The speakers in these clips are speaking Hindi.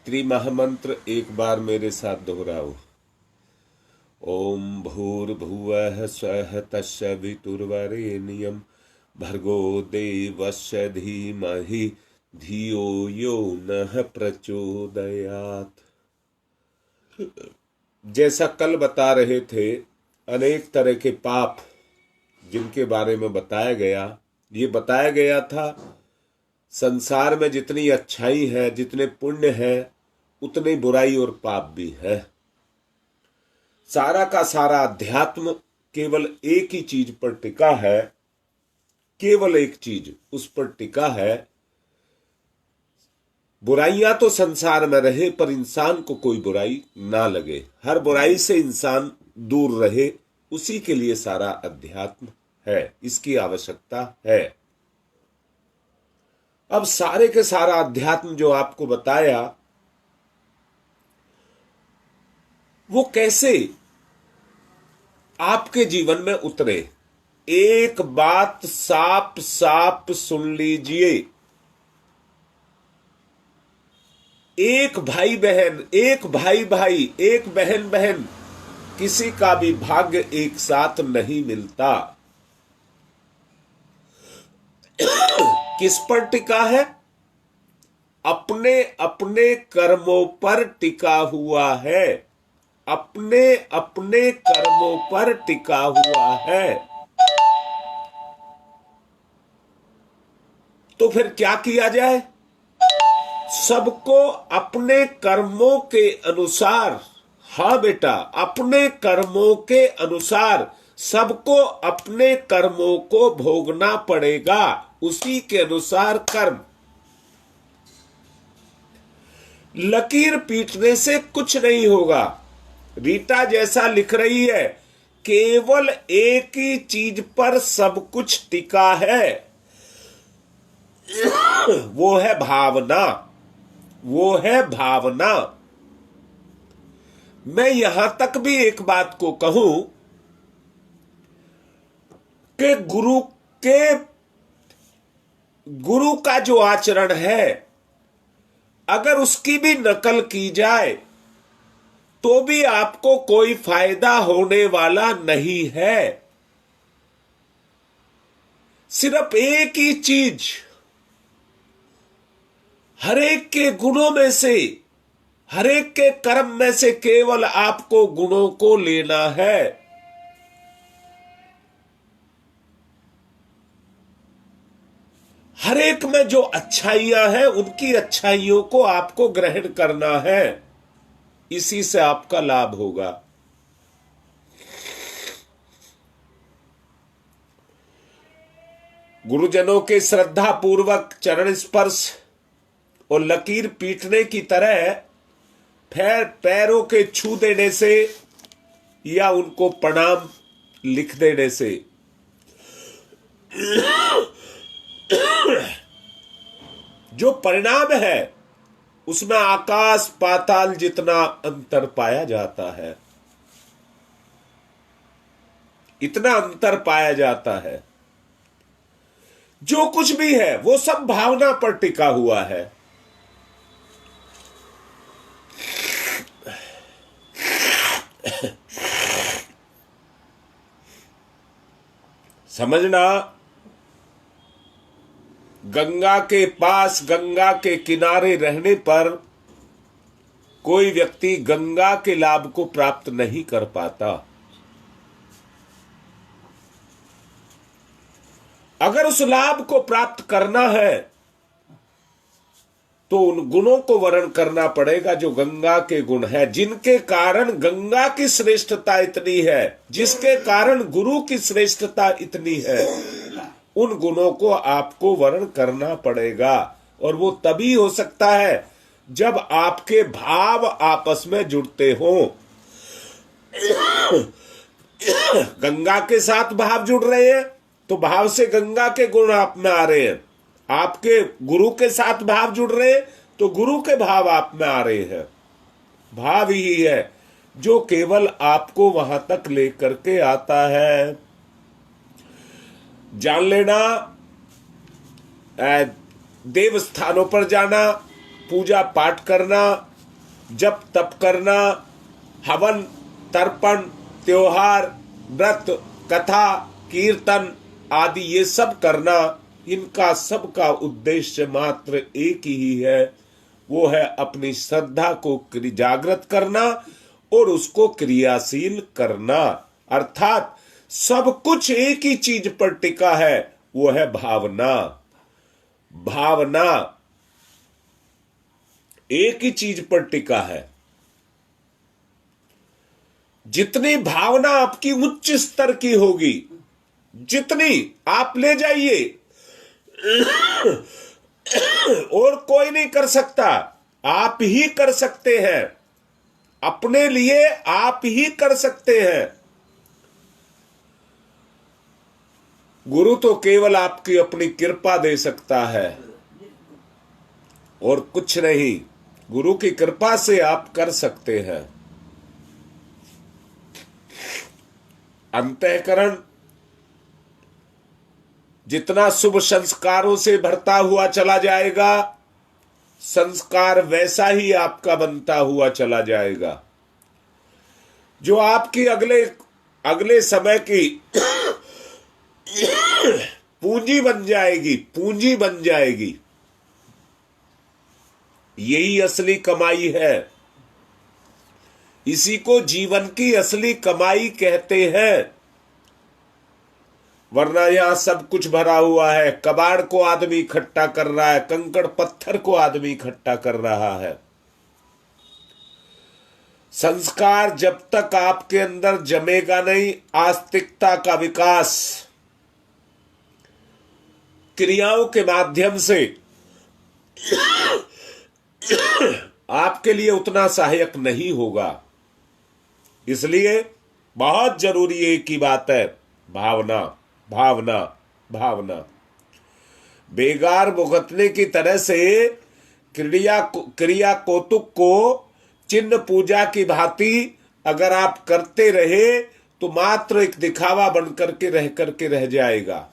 गायत्री महामंत्र एक बार मेरे साथ दोहराओ। ओम भूर्भुवः स्वः तत्सवितुर्वरेण्यं भर्गो देवस्य धीमहि धियो यो नः प्रचोदयात्। जैसा कल बता रहे थे, अनेक तरह के पाप जिनके बारे में बताया गया, ये बताया गया था संसार में जितनी अच्छाई है, जितने पुण्य है, उतनी बुराई और पाप भी है। सारा का सारा अध्यात्म केवल एक ही चीज पर टिका है, केवल एक चीज उस पर टिका है। बुराइयां तो संसार में रहे पर इंसान को कोई बुराई ना लगे, हर बुराई से इंसान दूर रहे, उसी के लिए सारा अध्यात्म है, इसकी आवश्यकता है। अब सारे के सारा अध्यात्म जो आपको बताया, वो कैसे आपके जीवन में उतरे। एक बात साफ साफ सुन लीजिए, एक भाई बहन, एक भाई भाई, एक बहन बहन, किसी का भी भाग्य एक साथ नहीं मिलता। किस पर टिका है? अपने अपने कर्मों पर टिका हुआ है, अपने अपने कर्मों पर टिका हुआ है। तो फिर क्या किया जाए? सबको अपने कर्मों के अनुसार, हाँ बेटा, अपने कर्मों के अनुसार सबको अपने कर्मों को भोगना पड़ेगा, उसी के अनुसार कर्म। लकीर पीटने से कुछ नहीं होगा। रीटा जैसा लिख रही है, केवल एक ही चीज पर सब कुछ टिका है, वो है भावना, वो है भावना। मैं यहां तक भी एक बात को कहूं कि गुरु का जो आचरण है, अगर उसकी भी नकल की जाए तो भी आपको कोई फायदा होने वाला नहीं है। सिर्फ एक ही चीज, हरेक के गुणों में से, हरेक के कर्म में से केवल आपको गुणों को लेना है। हरेक में जो अच्छाइयां हैं, उनकी अच्छाइयों को आपको ग्रहण करना है, इसी से आपका लाभ होगा। गुरुजनों के श्रद्धा पूर्वक चरण स्पर्श और लकीर पीटने की तरह पैरों के छू देने से या उनको प्रणाम लिख देने से जो परिणाम है, उसमें आकाश पाताल जितना अंतर पाया जाता है, इतना अंतर पाया जाता है। जो कुछ भी है वो सब भावना पर टिका हुआ है। समझना, गंगा के पास, गंगा के किनारे रहने पर कोई व्यक्ति गंगा के लाभ को प्राप्त नहीं कर पाता। अगर उस लाभ को प्राप्त करना है तो उन गुणों को वर्ण करना पड़ेगा जो गंगा के गुण है, जिनके कारण गंगा की श्रेष्ठता इतनी है, जिसके कारण गुरु की श्रेष्ठता इतनी है। उन गुणों को आपको वर्ण करना पड़ेगा, और वो तभी हो सकता है जब आपके भाव आपस में जुड़ते हो। गंगा के साथ भाव जुड़ रहे हैं तो भाव से गंगा के गुण आप में आ रहे हैं। आपके गुरु के साथ भाव जुड़ रहे हैं तो गुरु के भाव आप में आ रहे हैं। भाव ही है जो केवल आपको वहां तक लेकर के आता है। जान लेना, देव स्थानों पर जाना, पूजा पाठ करना, जप तप करना, हवन तर्पण, त्योहार, व्रत, कथा, कीर्तन आदि ये सब करना, इनका सबका उद्देश्य मात्र एक ही है, वो है अपनी श्रद्धा को जागृत करना और उसको क्रियाशील करना। अर्थात सब कुछ एक ही चीज पर टिका है, वो है भावना। भावना एक ही चीज पर टिका है। जितनी भावना आपकी उच्च स्तर की होगी, जितनी आप ले जाइए, और कोई नहीं कर सकता, आप ही कर सकते हैं। अपने लिए आप ही कर सकते हैं। गुरु तो केवल आपकी अपनी कृपा दे सकता है और कुछ नहीं। गुरु की कृपा से आप कर सकते हैं। अंतःकरण जितना शुभ संस्कारों से भरता हुआ चला जाएगा, संस्कार वैसा ही आपका बनता हुआ चला जाएगा, जो आपकी अगले समय की पूंजी बन जाएगी। पूंजी बन जाएगी। यही असली कमाई है। इसी को जीवन की असली कमाई कहते हैं। वरना यहां सब कुछ भरा हुआ है। कबाड़ को आदमी इकट्ठा कर रहा है, कंकड़ पत्थर को आदमी इकट्ठा कर रहा है। संस्कार जब तक आपके अंदर जमेगा नहीं, आस्तिकता का विकास क्रियाओं के माध्यम से आपके लिए उतना सहायक नहीं होगा। इसलिए बहुत जरूरी एक ही बात है, भावना भावना भावना। बेगार भुगतने की तरह से क्रिया कौतुक को चिन्ह पूजा की भांति अगर आप करते रहे तो मात्र एक दिखावा बन करके रह जाएगा।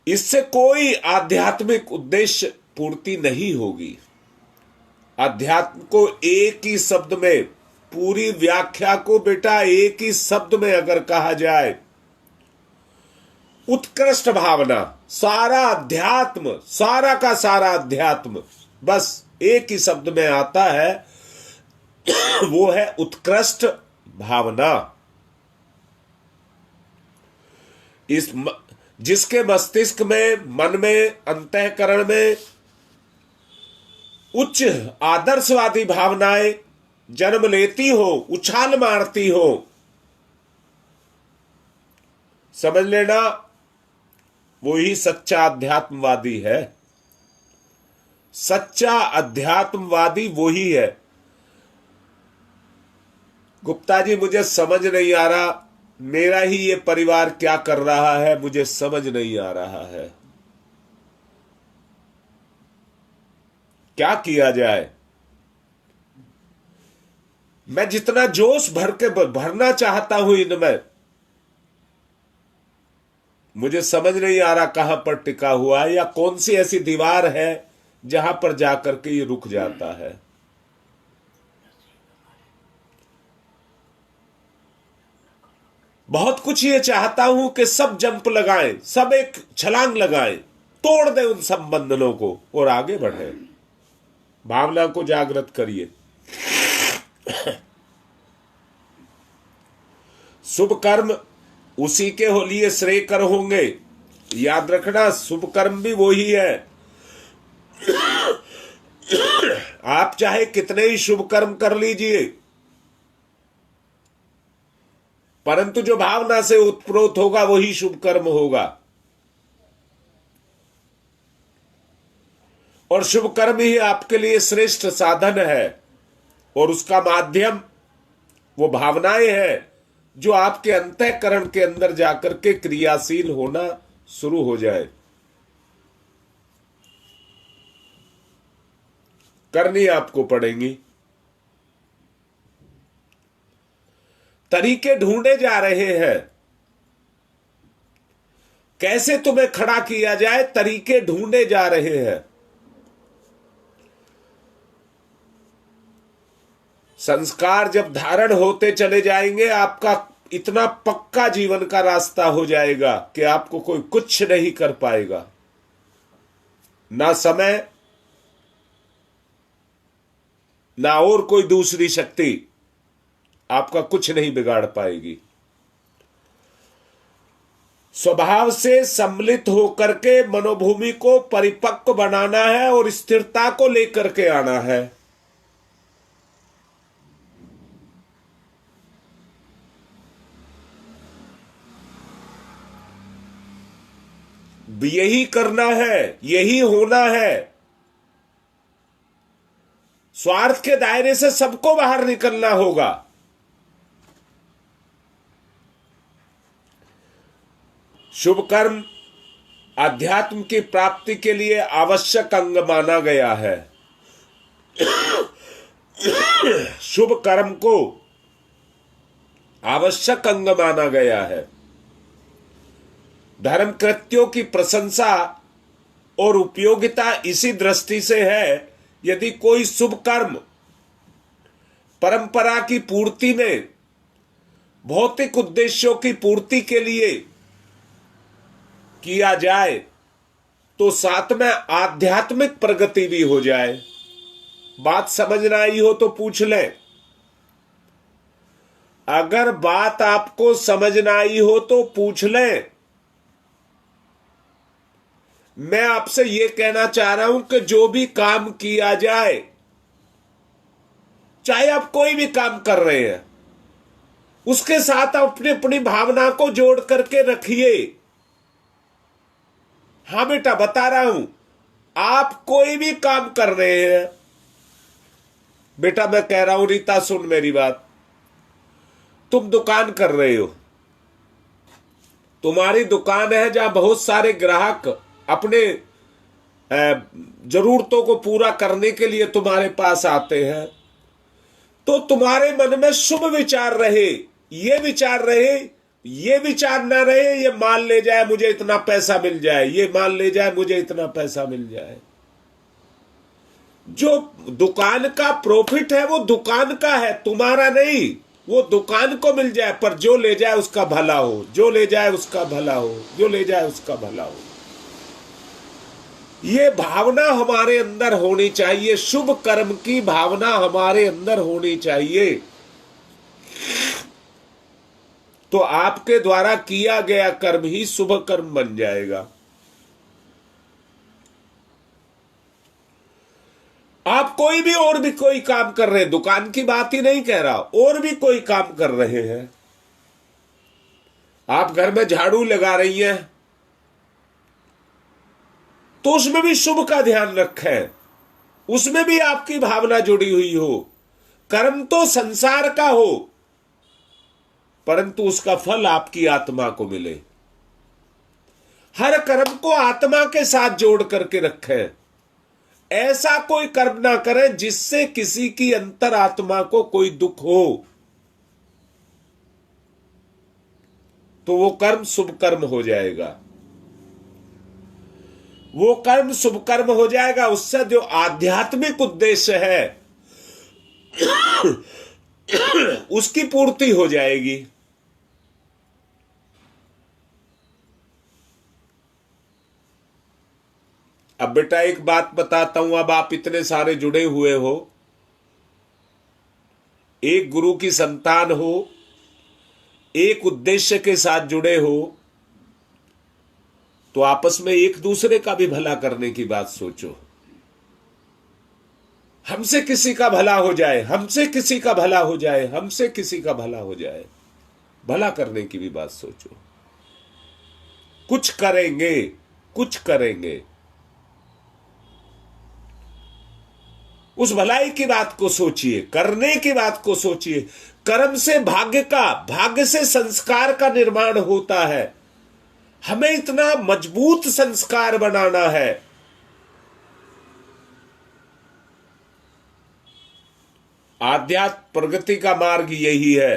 इससे कोई आध्यात्मिक उद्देश्य पूर्ति नहीं होगी। अध्यात्म को एक ही शब्द में, पूरी व्याख्या को बेटा एक ही शब्द में अगर कहा जाए, उत्कृष्ट भावना। सारा अध्यात्म, सारा का सारा अध्यात्म बस एक ही शब्द में आता है, वो है उत्कृष्ट भावना। जिसके मस्तिष्क में, मन में, अंतःकरण में उच्च आदर्शवादी भावनाएं जन्म लेती हो, उछाल मारती हो, समझ लेना वो ही सच्चा अध्यात्मवादी है। सच्चा अध्यात्मवादी वो ही है। गुप्ता जी मुझे समझ नहीं आ रहा, मेरा ही ये परिवार क्या कर रहा है, मुझे समझ नहीं आ रहा है, क्या किया जाए। मैं जितना जोश भरना चाहता हूं इनमें, मुझे समझ नहीं आ रहा कहां पर टिका हुआ है, या कौन सी ऐसी दीवार है जहां पर जाकर के ये रुक जाता है। बहुत कुछ ये चाहता हूं कि सब जंप लगाएं, सब एक छलांग लगाएं, तोड़ दें उन सब बंधनों को और आगे बढ़े। भावना को जागृत करिए। शुभ कर्म उसी के लिए श्रेयकर होंगे। याद रखना, शुभ कर्म भी वही है। आप चाहे कितने ही शुभ कर्म कर लीजिए, परंतु जो भावना से उत्प्रोत होगा वही शुभ कर्म होगा। और शुभ कर्म ही आपके लिए श्रेष्ठ साधन है, और उसका माध्यम वो भावनाएं हैं जो आपके अंतःकरण के अंदर जाकर के क्रियाशील होना शुरू हो जाए। करनी आपको पड़ेंगी। तरीके ढूंढे जा रहे हैं, कैसे तुम्हें खड़ा किया जाए, तरीके ढूंढे जा रहे हैं। संस्कार जब धारण होते चले जाएंगे, आपका इतना पक्का जीवन का रास्ता हो जाएगा कि आपको कोई कुछ नहीं कर पाएगा। ना समय, ना और कोई दूसरी शक्ति आपका कुछ नहीं बिगाड़ पाएगी। स्वभाव से सम्मिलित होकर के मनोभूमि को परिपक्व बनाना है और स्थिरता को लेकर के आना है। यही करना है, यही होना है। स्वार्थ के दायरे से सबको बाहर निकलना होगा। शुभ कर्म अध्यात्म की प्राप्ति के लिए आवश्यक अंग माना गया है। शुभ कर्म को आवश्यक अंग माना गया है। धर्म कृत्यों की प्रशंसा और उपयोगिता इसी दृष्टि से है, यदि कोई शुभ कर्म परंपरा की पूर्ति में, भौतिक उद्देश्यों की पूर्ति के लिए किया जाए तो साथ में आध्यात्मिक प्रगति भी हो जाए। बात समझना आई हो तो पूछ लें। अगर बात आपको समझना आई हो तो पूछ लें। मैं आपसे यह कहना चाह रहा हूं कि जो भी काम किया जाए, चाहे आप कोई भी काम कर रहे हैं, उसके साथ अपनी अपनी भावना को जोड़ करके रखिए। हां बेटा, बता रहा हूं, आप कोई भी काम कर रहे हैं, बेटा मैं कह रहा हूं, रीता सुन मेरी बात। तुम दुकान कर रहे हो, तुम्हारी दुकान है जहां बहुत सारे ग्राहक अपने जरूरतों को पूरा करने के लिए तुम्हारे पास आते हैं, तो तुम्हारे मन में शुभ विचार रहे, ये विचार रहे, ये विचार ना रहे ये माल ले जाए मुझे इतना पैसा मिल जाए, ये माल ले जाए मुझे इतना पैसा मिल जाए। जो दुकान का प्रॉफिट है वो दुकान का है, तुम्हारा नहीं। वो दुकान को मिल जाए, पर जो ले जाए उसका भला हो, जो ले जाए उसका भला हो, जो ले जाए उसका भला हो। ये भावना हमारे अंदर होनी चाहिए। शुभ कर्म की भावना हमारे अंदर होनी चाहिए, तो आपके द्वारा किया गया कर्म ही शुभ कर्म बन जाएगा। आप कोई भी और भी कोई काम कर रहे हैं, दुकान की बात ही नहीं कह रहा, और भी कोई काम कर रहे हैं। आप घर में झाड़ू लगा रही हैं, तो उसमें भी शुभ का ध्यान रखें, उसमें भी आपकी भावना जुड़ी हुई हो। कर्म तो संसार का हो, परंतु उसका फल आपकी आत्मा को मिले। हर कर्म को आत्मा के साथ जोड़ करके रखें। ऐसा कोई कर्म ना करें जिससे किसी की अंतरात्मा को कोई दुख हो, तो वो कर्म शुभ कर्म हो जाएगा। वो कर्म शुभ कर्म हो जाएगा। उससे जो आध्यात्मिक उद्देश्य है उसकी पूर्ति हो जाएगी। अब बेटा एक बात बताता हूं, अब आप इतने सारे जुड़े हुए हो, एक गुरु की संतान हो, एक उद्देश्य के साथ जुड़े हो, तो आपस में एक दूसरे का भी भला करने की बात सोचो। हमसे किसी का भला हो जाए, हमसे किसी का भला हो जाए, हमसे किसी का भला हो जाए, भला करने की भी बात सोचो। कुछ करेंगे, कुछ करेंगे, उस भलाई की बात को सोचिए, करने की बात को सोचिए। कर्म से भाग्य का, भाग्य से संस्कार का निर्माण होता है। हमें इतना मजबूत संस्कार बनाना है। आध्यात्म प्रगति का मार्ग यही है,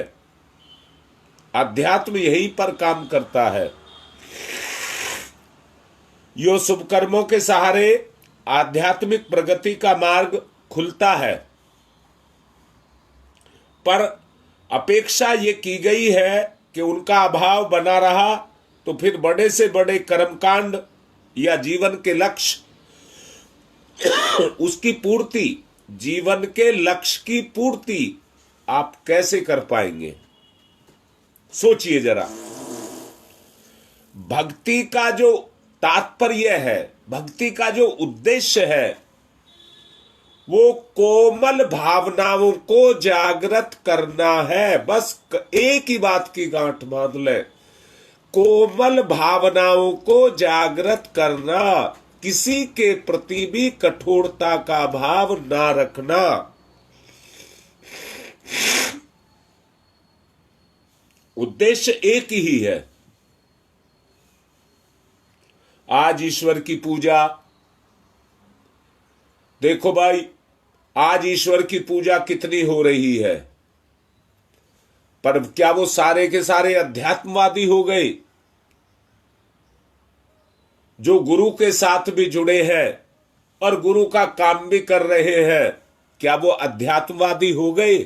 अध्यात्म यहीं पर काम करता है। यो शुभ कर्मों के सहारे आध्यात्मिक प्रगति का मार्ग खुलता है। पर अपेक्षा ये की गई है कि उनका अभाव बना रहा तो फिर बड़े से बड़े कर्मकांड या जीवन के लक्ष्य उसकी पूर्ति, जीवन के लक्ष्य की पूर्ति आप कैसे कर पाएंगे? सोचिए जरा। भक्ति का जो तात्पर्य है, भक्ति का जो उद्देश्य है, वो कोमल भावनाओं को जागृत करना है। बस एक ही बात की गांठ बांध ले, कोमल भावनाओं को जागृत करना, किसी के प्रति भी कठोरता का भाव ना रखना। उद्देश्य एक ही है। आज ईश्वर की पूजा, देखो भाई, आज ईश्वर की पूजा कितनी हो रही है, पर क्या वो सारे के सारे अध्यात्मवादी हो गए? जो गुरु के साथ भी जुड़े हैं और गुरु का काम भी कर रहे हैं, क्या वो अध्यात्मवादी हो गए?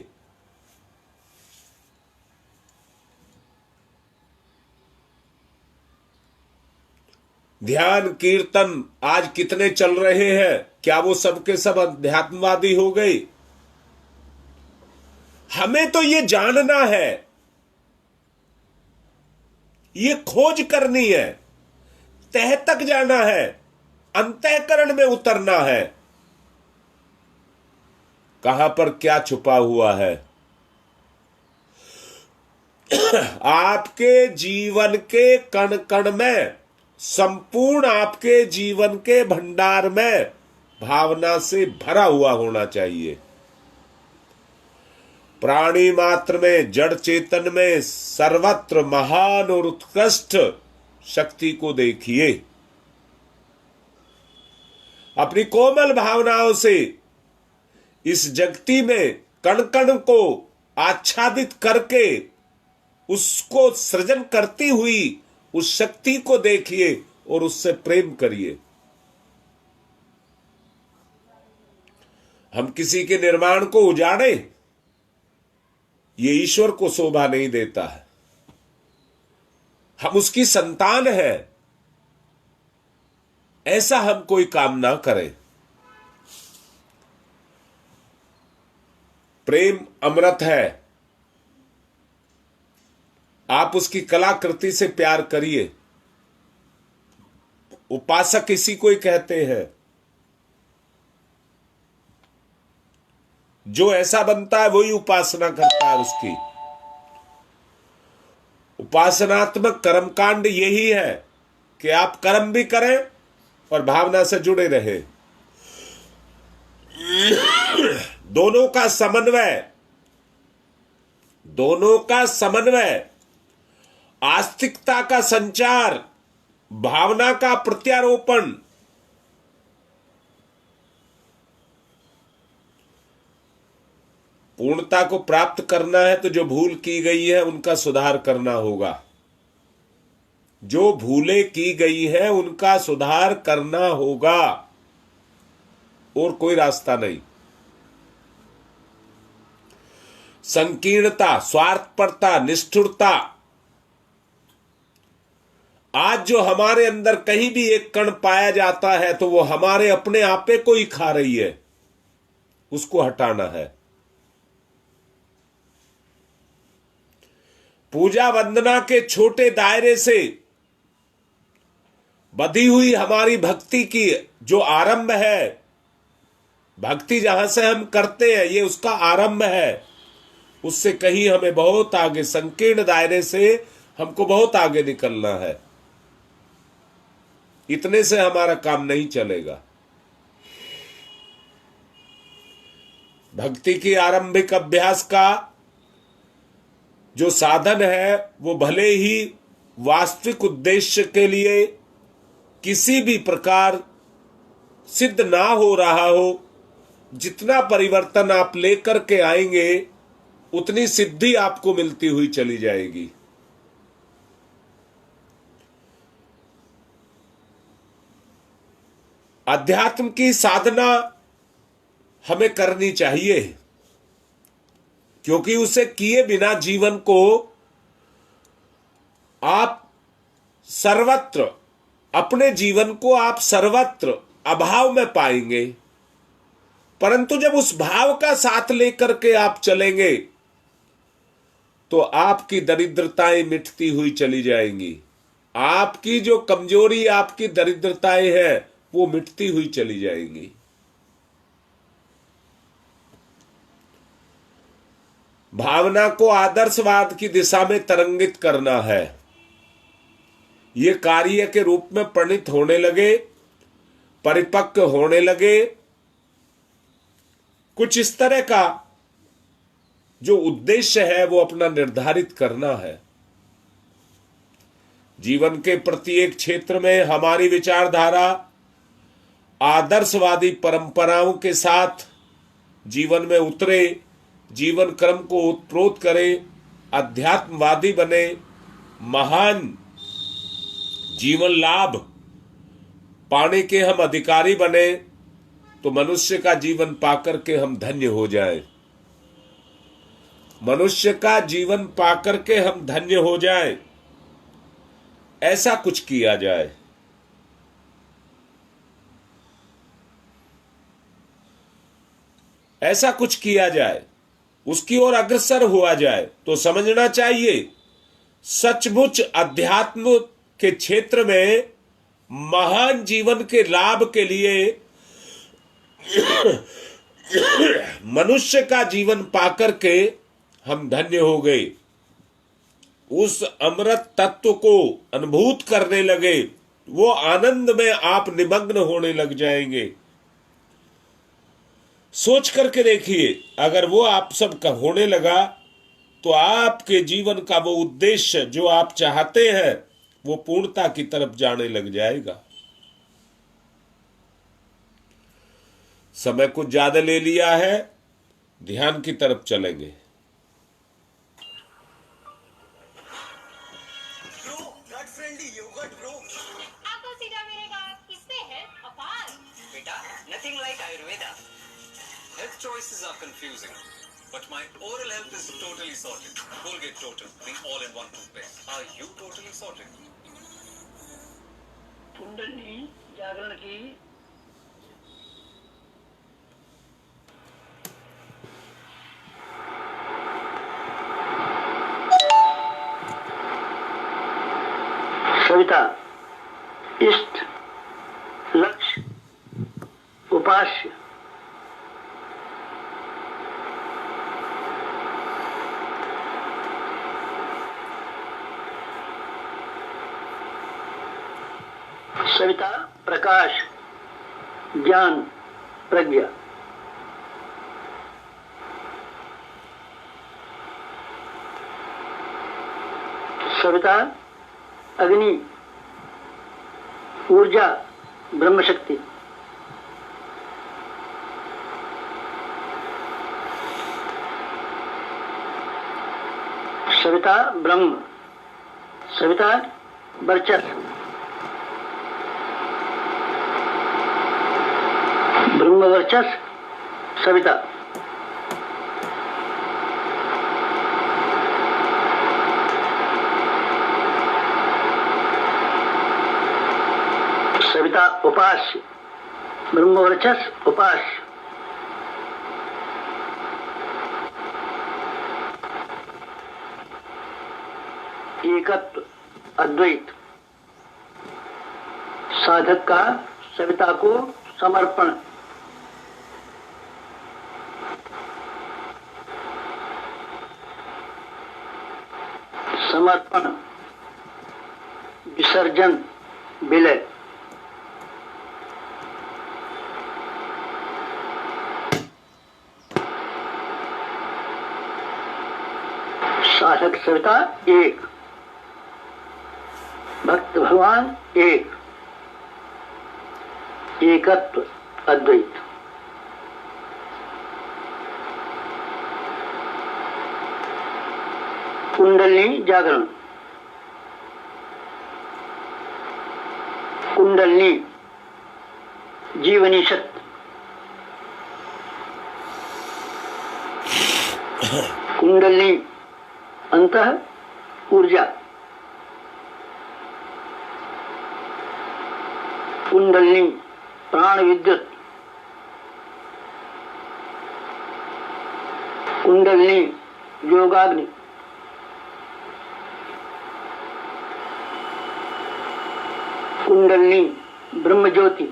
ध्यान कीर्तन आज कितने चल रहे हैं, क्या वो सब के सब अध्यात्मवादी हो गए? हमें तो ये जानना है, ये खोज करनी है, तह तक जाना है, अंतःकरण में उतरना है। कहां पर क्या छुपा हुआ है? आपके जीवन के कण कण में, संपूर्ण आपके जीवन के भंडार में भावना से भरा हुआ होना चाहिए। प्राणी मात्र में, जड़ चेतन में, सर्वत्र महान और उत्कृष्ट शक्ति को देखिए। अपनी कोमल भावनाओं से इस जगती में कण कण को आच्छादित करके उसको सृजन करती हुई उस शक्ति को देखिए और उससे प्रेम करिए। हम किसी के निर्माण को उजाड़े, ये ईश्वर को शोभा नहीं देता है। हम उसकी संतान है, ऐसा हम कोई काम ना करें। प्रेम अमृत है, आप उसकी कलाकृति से प्यार करिए। उपासक इसी को ही कहते हैं। जो ऐसा बनता है वही उपासना करता है उसकी। उपासनात्मक कर्मकांड यही है कि आप कर्म भी करें और भावना से जुड़े रहे। दोनों का समन्वय, दोनों का समन्वय, आस्तिकता का संचार, भावना का प्रत्यारोपण, पूर्णता को प्राप्त करना है तो जो भूल की गई है उनका सुधार करना होगा। जो भूलें की गई है उनका सुधार करना होगा, और कोई रास्ता नहीं। संकीर्णता, स्वार्थपरता, निष्ठुरता, आज जो हमारे अंदर कहीं भी एक कण पाया जाता है तो वो हमारे अपने आपे को ही खा रही है, उसको हटाना है। पूजा वंदना के छोटे दायरे से बधी हुई हमारी भक्ति की जो आरंभ है, भक्ति जहां से हम करते हैं ये उसका आरंभ है, उससे कहीं हमें बहुत आगे, संकीर्ण दायरे से हमको बहुत आगे निकलना है। इतने से हमारा काम नहीं चलेगा। भक्ति की आरंभिक अभ्यास का जो साधन है वो भले ही वास्तविक उद्देश्य के लिए किसी भी प्रकार सिद्ध ना हो रहा हो, जितना परिवर्तन आप लेकर के आएंगे उतनी सिद्धि आपको मिलती हुई चली जाएगी। अध्यात्म की साधना हमें करनी चाहिए। क्योंकि उसे किए बिना जीवन को आप सर्वत्र, अपने जीवन को आप सर्वत्र अभाव में पाएंगे। परंतु जब उस भाव का साथ लेकर के आप चलेंगे तो आपकी दरिद्रताएं मिटती हुई चली जाएंगी। आपकी जो कमजोरी, आपकी दरिद्रताएं हैं, वो मिटती हुई चली जाएंगी। भावना को आदर्शवाद की दिशा में तरंगित करना है। ये कार्य के रूप में परिणित होने लगे, परिपक्व होने लगे। कुछ इस तरह का जो उद्देश्य है वो अपना निर्धारित करना है। जीवन के प्रत्येक क्षेत्र में हमारी विचारधारा आदर्शवादी परंपराओं के साथ जीवन में उतरे, जीवन क्रम को उत्प्रोत करे, अध्यात्मवादी बने, महान जीवन लाभ पाने के हम अधिकारी बने, तो मनुष्य का जीवन पाकर के हम धन्य हो जाएं। मनुष्य का जीवन पाकर के हम धन्य हो जाएं, ऐसा कुछ किया जाए। ऐसा कुछ किया जाए, उसकी ओर अग्रसर हुआ जाए। तो समझना चाहिए, सचमुच अध्यात्म के क्षेत्र में महान जीवन के लाभ के लिए मनुष्य का जीवन पाकर के हम धन्य हो गए। उस अमृत तत्व को अनुभूत करने लगे, वो आनंद में आप निमग्न होने लग जाएंगे। सोच करके देखिए, अगर वो आप सबका होने लगा तो आपके जीवन का वो उद्देश्य जो आप चाहते हैं वो पूर्णता की तरफ जाने लग जाएगा। समय कुछ ज्यादा ले लिया है, ध्यान की तरफ चलेंगे। Choices are confusing, but my oral health is totally sorted. Colgate Total, the all-in-one toothpaste. Are you totally sorted? कुंडली जागरण की सविता, इष्ट, लक्ष्य, उपास्य, सविता, प्रकाश, ज्ञान, प्रज्ञा। सविता, अग्नि, ऊर्जा, ब्रह्म शक्ति। सविता, ब्रह्म। सविता, वर्चस्व, ब्रह्म वर्चस्व। सविता, सविता, उपास्य, ब्रह्म वर्चस्व, उपास्य। एकत्व, अद्वैत। साधक का सविता को समर्पण। समर्पण, विसर्जन, विलय। साधक सविता एक, भक्त भगवान एक, एकत्व, अद्वैत। कुंडलिनी जागरण। कुंडलिनी जीवनी शक्ति। कुंडलिनी अंतः ऊर्जा, कुंडलिनी प्राण विद्युत, कुंडलिनी योगाग्नि, कुंडलिनी ब्रह्म ज्योति,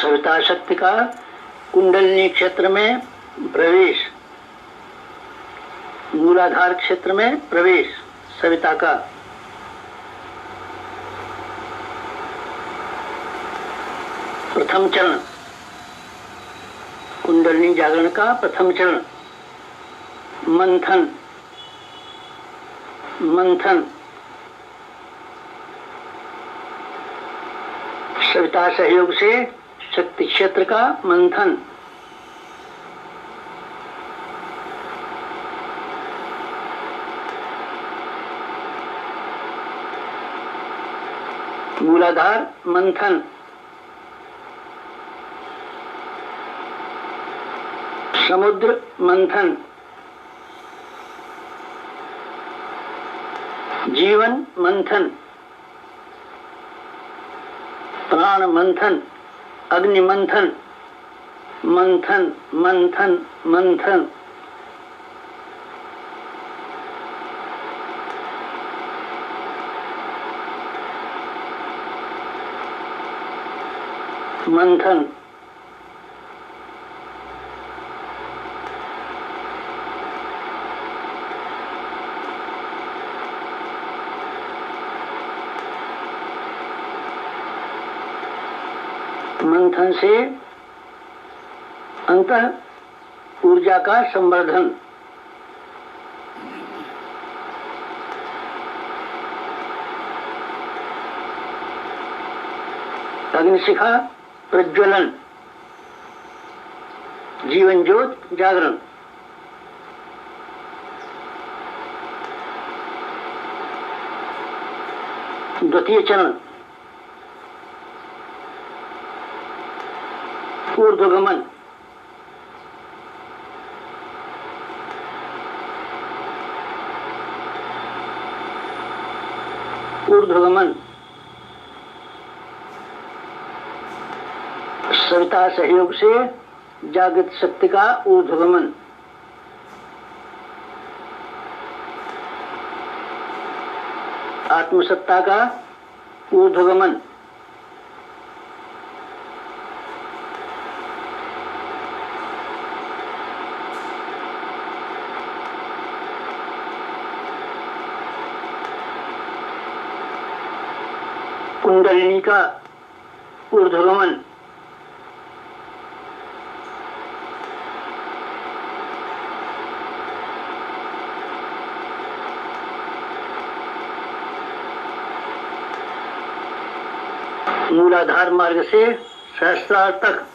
सविता शक्ति का कुंडलिनी क्षेत्र में प्रवेश, मूलाधार क्षेत्र में प्रवेश सविता का, प्रथम चरण कुंडलिनी जागरण का प्रथम चरण, मंथन, मंथन सविता सहयोग से शक्ति क्षेत्र का मंथन, मूलाधार मंथन, समुद्र मंथन, जीवन मंथन, प्राण मंथन, अग्नि मंथन, मंथन मंथन मंथन, मंथन, मंथन से अंतः ऊर्जा का संवर्धन, अग्निशिखा प्रज्वलन, जीवन ज्योत जागरण, द्वितीय चरण ऊर्ध्वगमन, ऊर्ध्वगमन सविता सहयोग से जागृत शक्ति का ऊर्ध्वगमन, आत्मसत्ता का ऊर्ध्वगमन, कुंडलिनी का ऊर्ध्वगमन, मूलाधार मार्ग से सहस्रार तक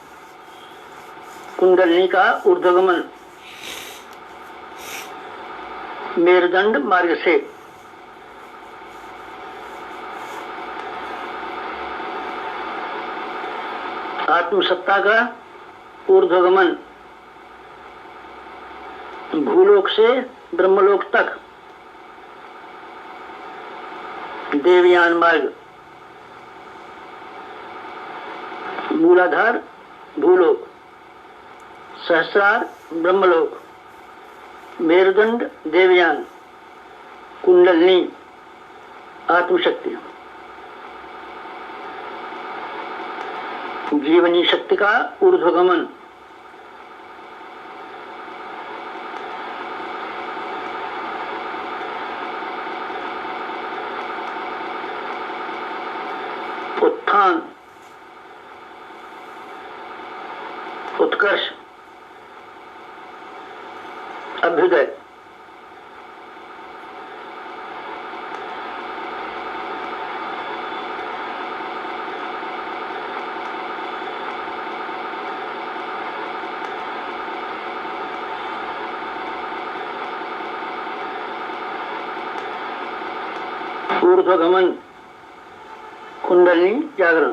कुंडलिनी का ऊर्ध्वगमन, मेरुदंड मार्ग से आत्मसत्ता का ऊर्ध्वगमन, भूलोक से ब्रह्मलोक तक देवयान मार्ग, मूलाधार भूलोक, सहस्रार ब्रह्मलोक, मेरुदंड देवयान, कुंडलिनी आत्मशक्ति, जीवनी शक्ति का ऊर्ध्वगमन, उत्थान, उत्कर्ष, अभ्युदय, ऊर्ध्वगमन कुंडलिनी जागरण।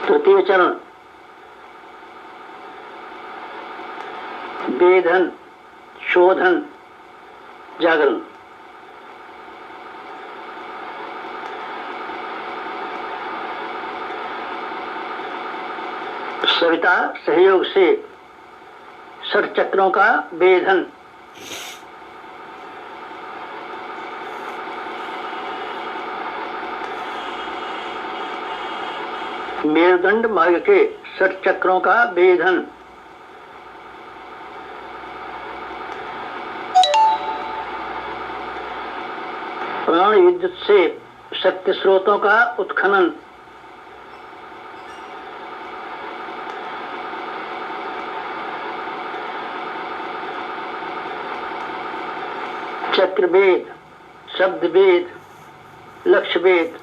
तृतीय चरण वेधन शोधन जागरण। सविता सहयोग से षट चक्रों का वेधन। मेरुदंड मार्ग के षट चक्रों का वेधन। प्राण विद्युत से शक्ति स्रोतों का उत्खनन। चक्र भेद शब्द भेद लक्ष्य भेद।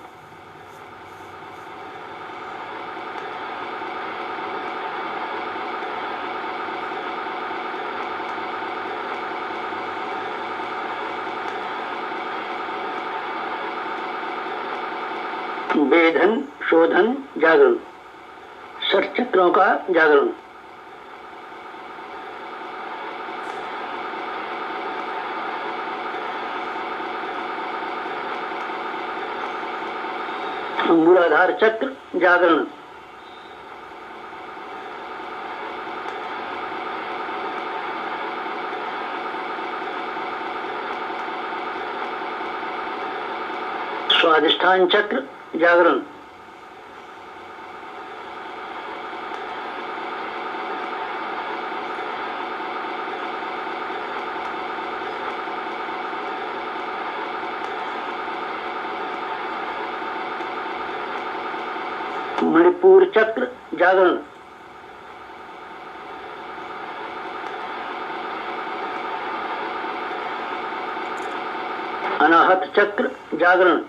वेधन शोधन जागरण षट चक्रों का जागरण। मूलाधार चक्र जागरण। स्वादिष्ठान चक्र जागरण। मणिपुर चक्र जागरण। अनाहत चक्र जागरण।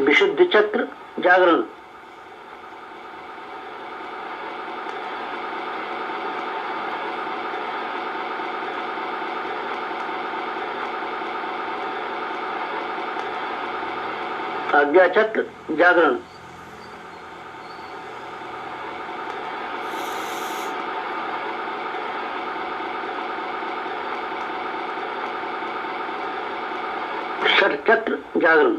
विशुद्ध चक्र जागरण। आज्ञा चक्र जागरण। षट चक्र जागरण।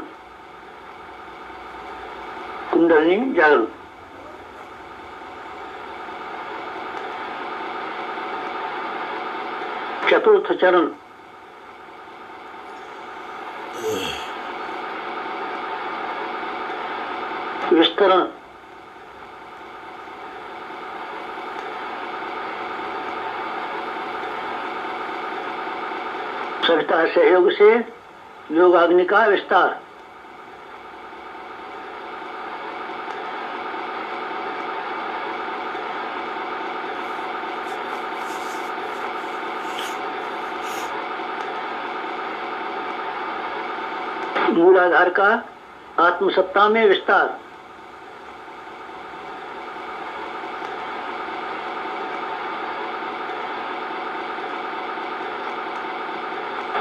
कुंडलिनी जागरण। चतुर्थ चरण विस्तरण। सविता सहयोग से योगाग्नि का विस्तार। मूलाधार का आत्मसत्ता में विस्तार।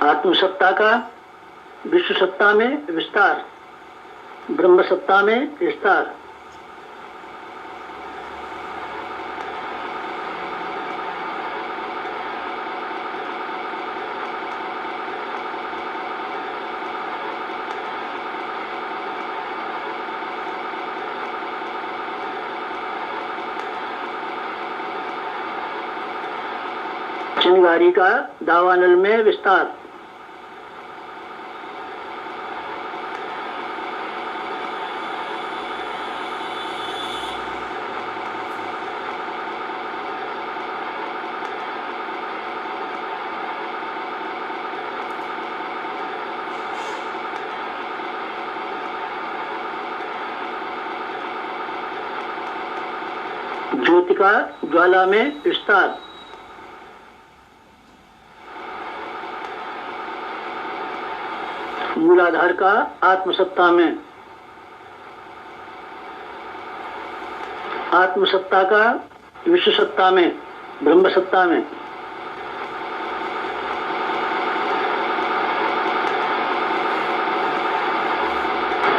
आत्मसत्ता का विश्व सत्ता में विस्तार। ब्रह्म सत्ता में विस्तार। चिंगारी का दावानल में विस्तार। ज्योति का ज्वाला में विस्तार। मूलाधार का आत्मसत्ता में, आत्मसत्ता का विश्व सत्ता में, ब्रह्म सत्ता में,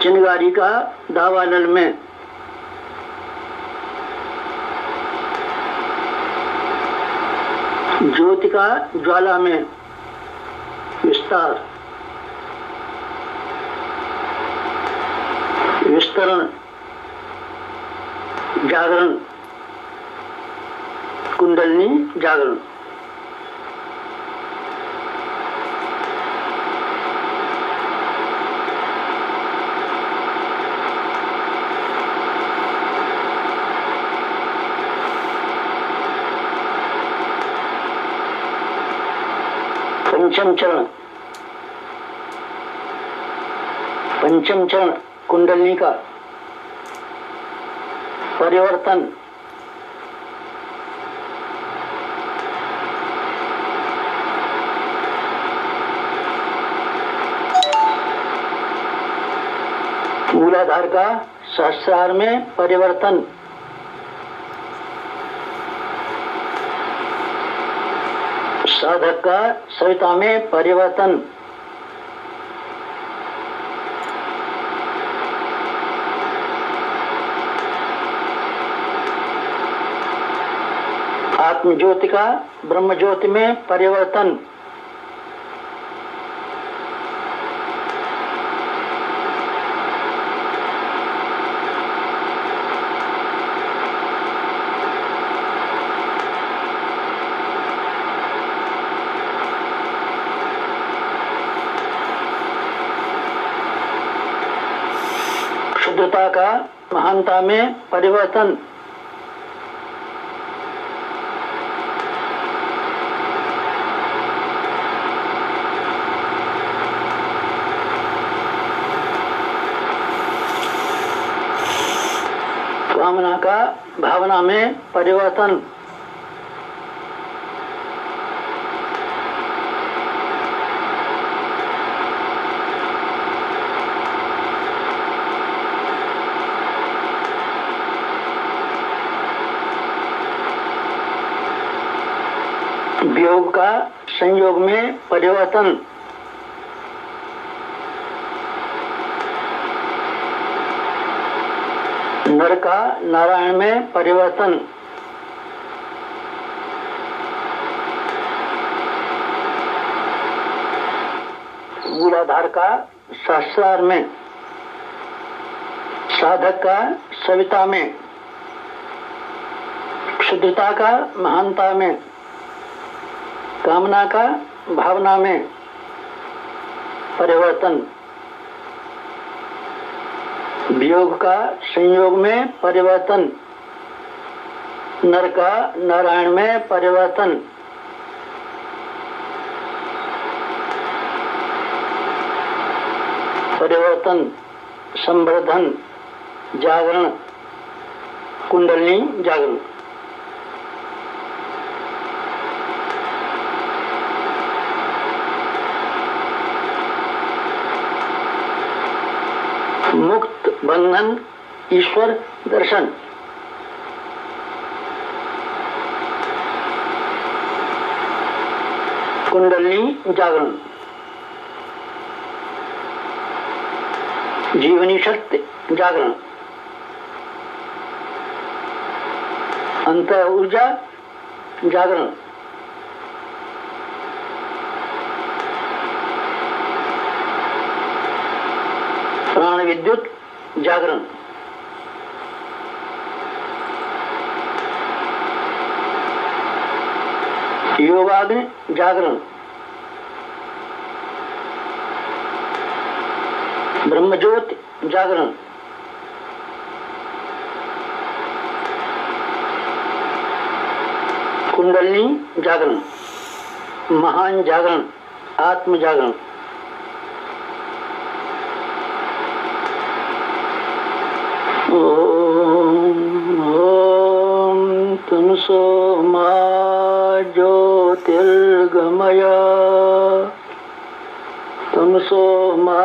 चिंगारी का दावानल में, ज्योति का ज्वाला में विस्तार, विस्तरण, जागरण, कुंडलिनी जागरण। पंचम चरण, पंचम चरण कुंडलिनी का परिवर्तन, मूलाधार का सहस्रार में परिवर्तन, साधक का सविता में परिवर्तन, आत्म ज्योति का ब्रह्म ज्योति में परिवर्तन, शुद्धता का महानता में परिवर्तन, कामना का भावना में परिवर्तन, वियोग का संयोग में परिवर्तन, नर का नारायण में परिवर्तन, मूलाधार का सहस्रार में, साधक का सविता में, शुद्धता का महानता में, कामना का भावना में परिवर्तन, वियोग का संयोग में परिवर्तन, नर का नारायण में परिवर्तन, परिवर्तन, संवर्धन, जागरण, कुंडलिनी जागरण। मुक्त बंधन ईश्वर दर्शन, कुंडलिनी जागरण, जीवनी शक्ति जागरण, अंतर ऊर्जा जागरण, प्राण विद्युत जागरण, योगाग्नि जागरण, ब्रह्मज्योति जागरण, कुंडलिनी जागरण, महान जागरण, आत्म जागरण। ओम तमसो मा ज्योतिर्गमय तम तमसो मा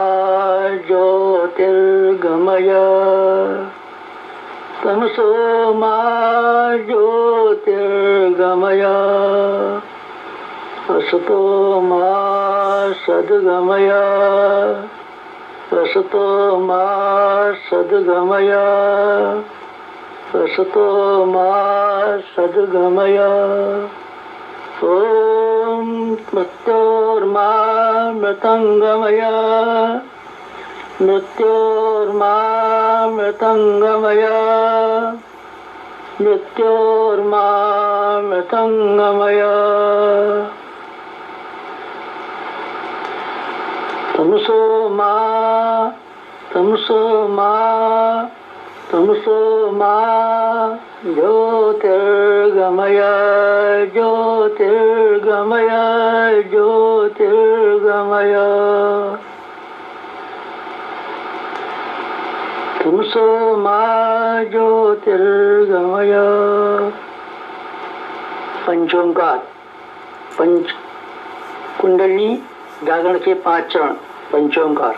ज्योतिर्गमय तमसो मा ज्योतिर्गमय असतो मा सद्गमय असतो मा सद्गमय असतो मा सद्गमय ॐ मृत्योर्मा मृतङ्गमय मृत्योर्मा मृतङ्गमय मृत्योर्मा मृतङ्गमय तमसो मा तमसो मा तमसो मा ज्योतिर्गमय ज्योतिर्गमय ज्योतिर्गमय तमसो मा ज्योतिर्गमय। पंचोंकार पंच कुंडली जागरण के 5 चरण पंचोंकार।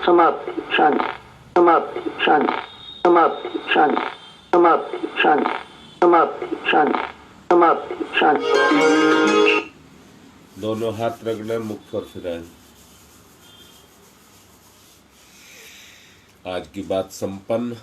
समाप्ति शांति समाप्ति शांति समाप्ति शांति समाप्ति शांति समाप्ति शांति समाप्ति शांति। दोनों हाथ रगड़े, मुख पर फिराएं। आज की बात संपन्न।